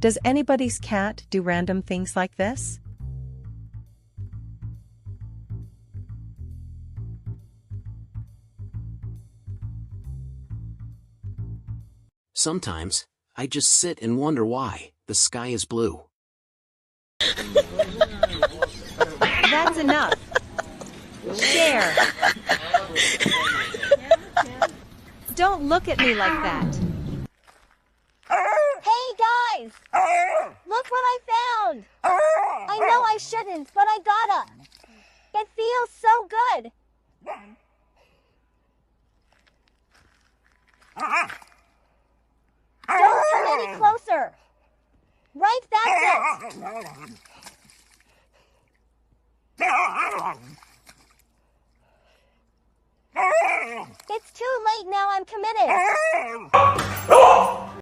Does anybody's cat do random things like this? Sometimes, I just sit and wonder why the sky is blue. That's enough. Share. Don't look at me like that. Hey guys! Look what I found! I know I shouldn't, but I gotta. It feels so good. Don't come any closer. Right, that's it. It's too late now, I'm committed.